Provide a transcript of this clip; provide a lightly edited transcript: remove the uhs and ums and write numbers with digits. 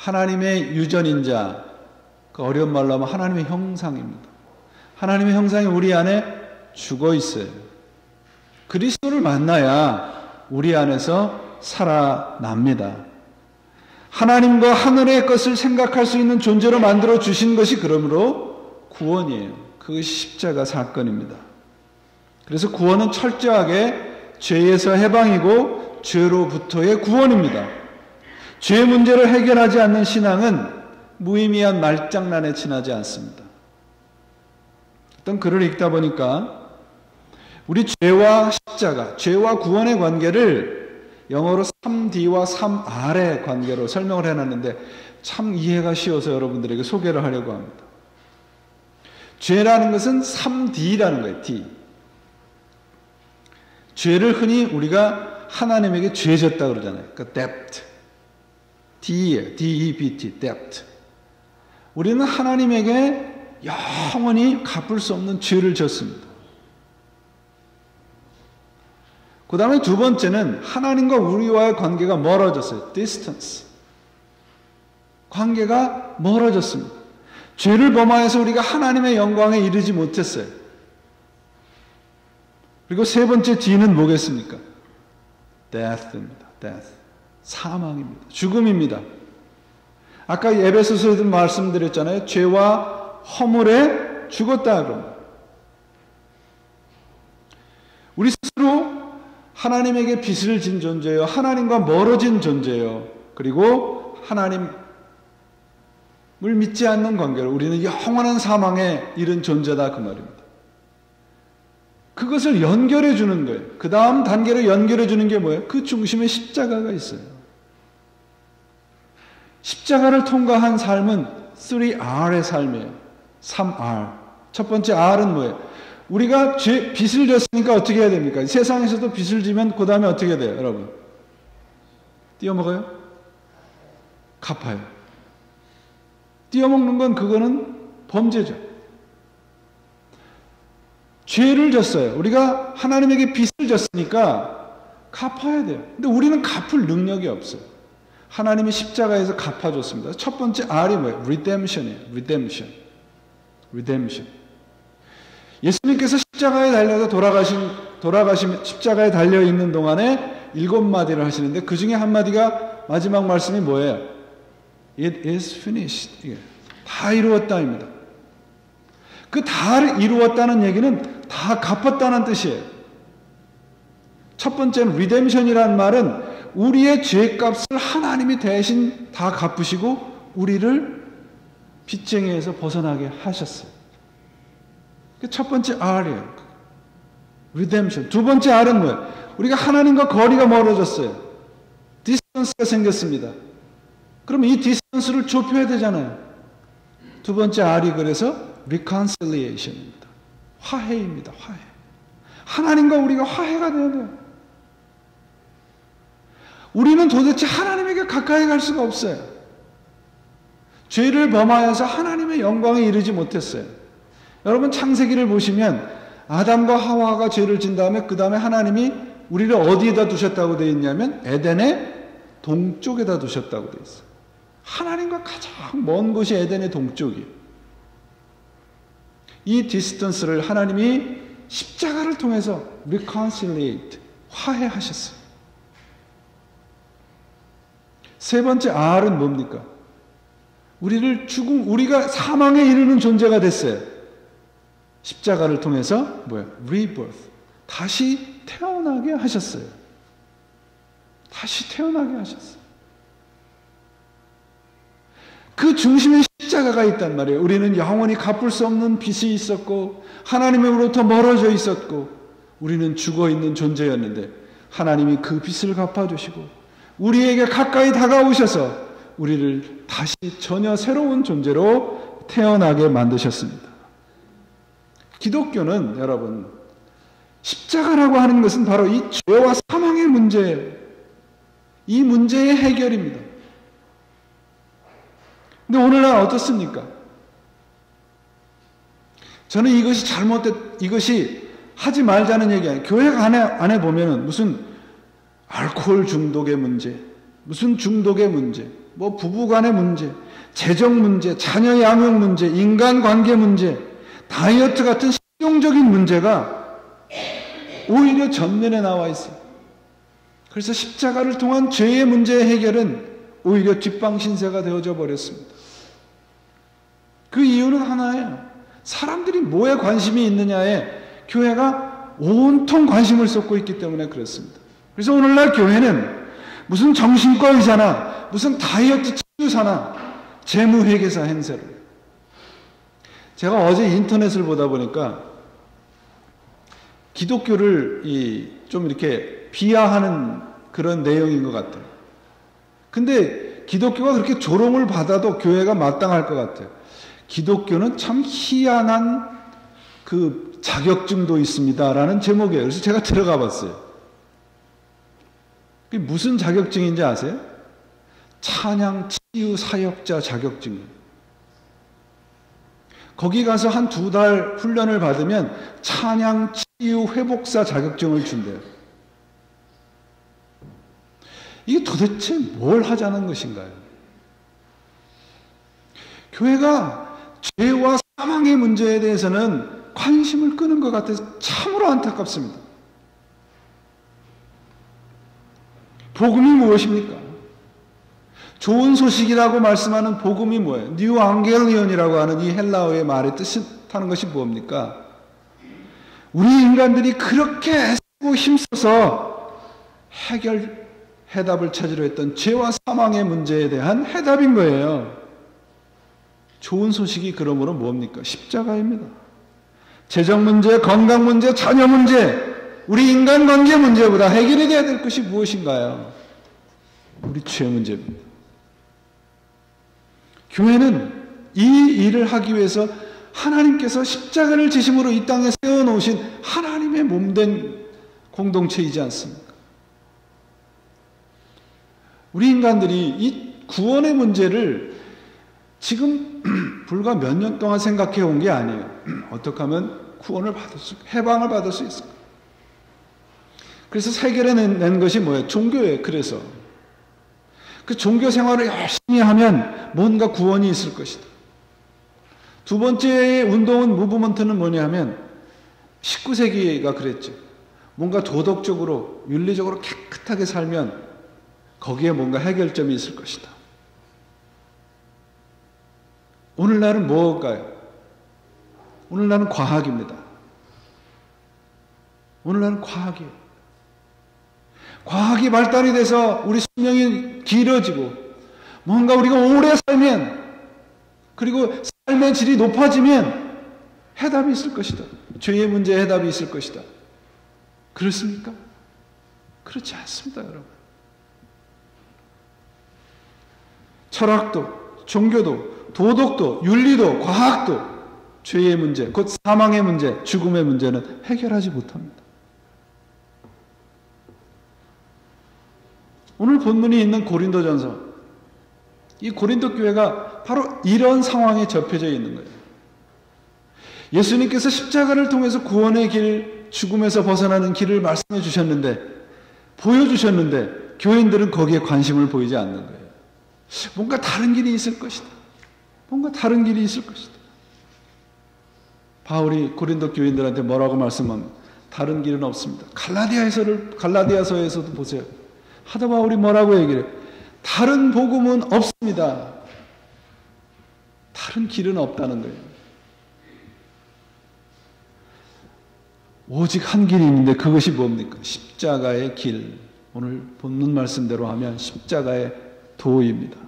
하나님의 유전인자, 그 어려운 말로 하면 하나님의 형상입니다. 하나님의 형상이 우리 안에 죽어 있어요. 그리스도를 만나야 우리 안에서 살아납니다. 하나님과 하늘의 것을 생각할 수 있는 존재로 만들어 주신 것이 그러므로 구원이에요. 그것이 십자가 사건입니다. 그래서 구원은 철저하게 죄에서 해방이고 죄로부터의 구원입니다. 죄 문제를 해결하지 않는 신앙은 무의미한 말장난에 지나지 않습니다. 어떤 글을 읽다 보니까 우리 죄와 십자가, 죄와 구원의 관계를 영어로 3D와 3R의 관계로 설명을 해놨는데 참 이해가 쉬워서 여러분들에게 소개를 하려고 합니다. 죄라는 것은 3D라는 거예요. D. 죄를 흔히 우리가 하나님에게 죄졌다 그러잖아요. 그러니까 debt. D예요. D-E-B-T. debt. 우리는 하나님에게 영원히 갚을 수 없는 죄를 졌습니다. 그 다음에 두 번째는 하나님과 우리와의 관계가 멀어졌어요. distance. 관계가 멀어졌습니다. 죄를 범하여서 우리가 하나님의 영광에 이르지 못했어요. 그리고 세 번째 D는 뭐겠습니까? death입니다. death. 사망입니다. 죽음입니다. 아까 에베소서에도 말씀드렸잖아요. 죄와 허물에 죽었다 그럽니다. 우리 스스로 하나님에게 빚을 진 존재예요. 하나님과 멀어진 존재예요. 그리고 하나님을 믿지 않는 관계로 우리는 영원한 사망에 이른 존재다 그 말입니다. 그것을 연결해 주는 거예요. 그 다음 단계로 연결해 주는 게 뭐예요? 그 중심에 십자가가 있어요. 십자가를 통과한 삶은 3R의 삶이에요. 3R. 첫 번째 R은 뭐예요? 우리가 빚을 졌으니까 어떻게 해야 됩니까? 세상에서도 빚을 지면 그 다음에 어떻게 돼요, 여러분? 띄어먹어요? 갚아요. 띄어먹는 건 그거는 범죄죠. 죄를 졌어요. 우리가 하나님에게 빚을 졌으니까 갚아야 돼요. 근데 우리는 갚을 능력이 없어요. 하나님이 십자가에서 갚아줬습니다. 첫 번째 R이 뭐예요? Redemption이에요. Redemption. 예수님께서 십자가에 달려서 돌아가신 십자가에 달려 있는 동안에 7마디를 하시는데 그 중에 한 마디가 마지막 말씀이 뭐예요? It is finished. 다 이루었다입니다. 그 다 이루었다는 얘기는 다 갚았다는 뜻이에요. 첫 번째는 redemption이라는 말은 우리의 죄값을 하나님이 대신 다 갚으시고 우리를 빚쟁이에서 벗어나게 하셨어요. 첫 번째 R이에요. Redemption. 두 번째 R은 뭐예요? 우리가 하나님과 거리가 멀어졌어요. 디스턴스가 생겼습니다. 그럼 이 디스턴스를 좁혀야 되잖아요. 두 번째 R이 그래서 Reconciliation입니다. 화해입니다. 화해. 하나님과 우리가 화해가 되어야 돼요. 우리는 도대체 하나님에게 가까이 갈 수가 없어요. 죄를 범하여서 하나님의 영광에 이르지 못했어요. 여러분 창세기를 보시면 아담과 하와가 죄를 진 다음에 그 다음에 하나님이 우리를 어디에다 두셨다고 되어 있냐면 에덴의 동쪽에다 두셨다고 되어 있어요. 하나님과 가장 먼 곳이 에덴의 동쪽이에요. 이 디스턴스를 하나님이 십자가를 통해서 reconciliate, 화해하셨어요. 세 번째 R은 뭡니까? 우리가 사망에 이르는 존재가 됐어요. 십자가를 통해서 뭐야? rebirth. 다시 태어나게 하셨어요. 다시 태어나게 하셨어요. 그 중심에 십자가가 있단 말이에요. 우리는 영원히 갚을 수 없는 빚이 있었고 하나님으로부터 멀어져 있었고 우리는 죽어있는 존재였는데 하나님이 그 빚을 갚아주시고 우리에게 가까이 다가오셔서 우리를 다시 전혀 새로운 존재로 태어나게 만드셨습니다. 기독교는 여러분 십자가라고 하는 것은 바로 이 죄와 사망의 문제예요. 이 문제의 해결입니다. 근데 오늘날 어떻습니까? 저는 이것이 하지 말자는 얘기 아니에요. 교회 안에 보면은 무슨 알코올 중독의 문제, 무슨 중독의 문제, 뭐 부부 간의 문제, 재정 문제, 자녀 양육 문제, 인간관계 문제, 다이어트 같은 실용적인 문제가 오히려 전면에 나와 있어요. 그래서 십자가를 통한 죄의 문제의 해결은 오히려 뒷방신세가 되어져 버렸습니다. 그 이유는 하나예요. 사람들이 뭐에 관심이 있느냐에 교회가 온통 관심을 쏟고 있기 때문에 그렇습니다. 그래서 오늘날 교회는 무슨 정신과 의사나 무슨 다이어트 치료사나 재무회계사 행세를, 제가 어제 인터넷을 보다 보니까 기독교를 좀 이렇게 비하하는 그런 내용인 것 같아요. 근데 기독교가 그렇게 조롱을 받아도 교회가 마땅할 것 같아요. 기독교는 참 희한한 그 자격증도 있습니다라는 제목이에요. 그래서 제가 들어가 봤어요. 그게 무슨 자격증인지 아세요? 찬양 치유 사역자 자격증이에요. 거기 가서 한 2달 훈련을 받으면 찬양 치유 회복사 자격증을 준대요. 이게 도대체 뭘 하자는 것인가요? 교회가 죄와 사망의 문제에 대해서는 관심을 끄는 것 같아서 참으로 안타깝습니다. 복음이 무엇입니까? 좋은 소식이라고 말씀하는 복음이 뭐예요? 뉴 앙겔리온이라고 하는 이 헬라어의 말의 뜻하는 것이 뭡니까? 우리 인간들이 그렇게 애쓰고 힘써서 해답을 찾으려 했던 죄와 사망의 문제에 대한 해답인 거예요. 좋은 소식이 그러므로 뭡니까? 십자가입니다. 재정 문제, 건강 문제, 자녀 문제, 우리 인간관계 문제보다 해결이 돼야 될 것이 무엇인가요? 우리 죄 문제입니다. 교회는 이 일을 하기 위해서 하나님께서 십자가를 지심으로 이 땅에 세워놓으신 하나님의 몸된 공동체이지 않습니까? 우리 인간들이 이 구원의 문제를 지금 불과 몇 년 동안 생각해 온 게 아니에요. 어떻게 하면 구원을 받을 수, 해방을 받을 수 있을까? 그래서 해결해낸 것이 뭐예요? 종교예요. 그래서 그 종교 생활을 열심히 하면 뭔가 구원이 있을 것이다. 두 번째 운동은, 무브먼트는 뭐냐면 19세기가 그랬죠. 뭔가 도덕적으로 윤리적으로 깨끗하게 살면 거기에 뭔가 해결점이 있을 것이다. 오늘날은 뭘까요? 오늘날은 과학입니다. 오늘날은 과학이에요. 과학이 발달이 돼서 우리 수명이 길어지고 뭔가 우리가 오래 살면, 그리고 삶의 질이 높아지면 해답이 있을 것이다. 죄의 문제에 해답이 있을 것이다. 그렇습니까? 그렇지 않습니다, 여러분. 철학도, 종교도, 도덕도, 윤리도, 과학도 죄의 문제, 곧 사망의 문제, 죽음의 문제는 해결하지 못합니다. 오늘 본문이 있는 고린도전서, 이 고린도 교회가 바로 이런 상황에 접혀져 있는 거예요. 예수님께서 십자가를 통해서 구원의 길, 죽음에서 벗어나는 길을 말씀해 주셨는데, 보여주셨는데 교인들은 거기에 관심을 보이지 않는 거예요. 뭔가 다른 길이 있을 것이다. 뭔가 다른 길이 있을 것이다. 바울이 고린도 교인들한테 뭐라고 말씀합니까? 다른 길은 없습니다. 갈라디아서에서도 보세요. 하다 바울이 뭐라고 얘기를 해요? 다른 복음은 없습니다. 다른 길은 없다는 거예요. 오직 한 길이 있는데 그것이 뭡니까? 십자가의 길. 오늘 본문 말씀대로 하면 십자가의 도입니다.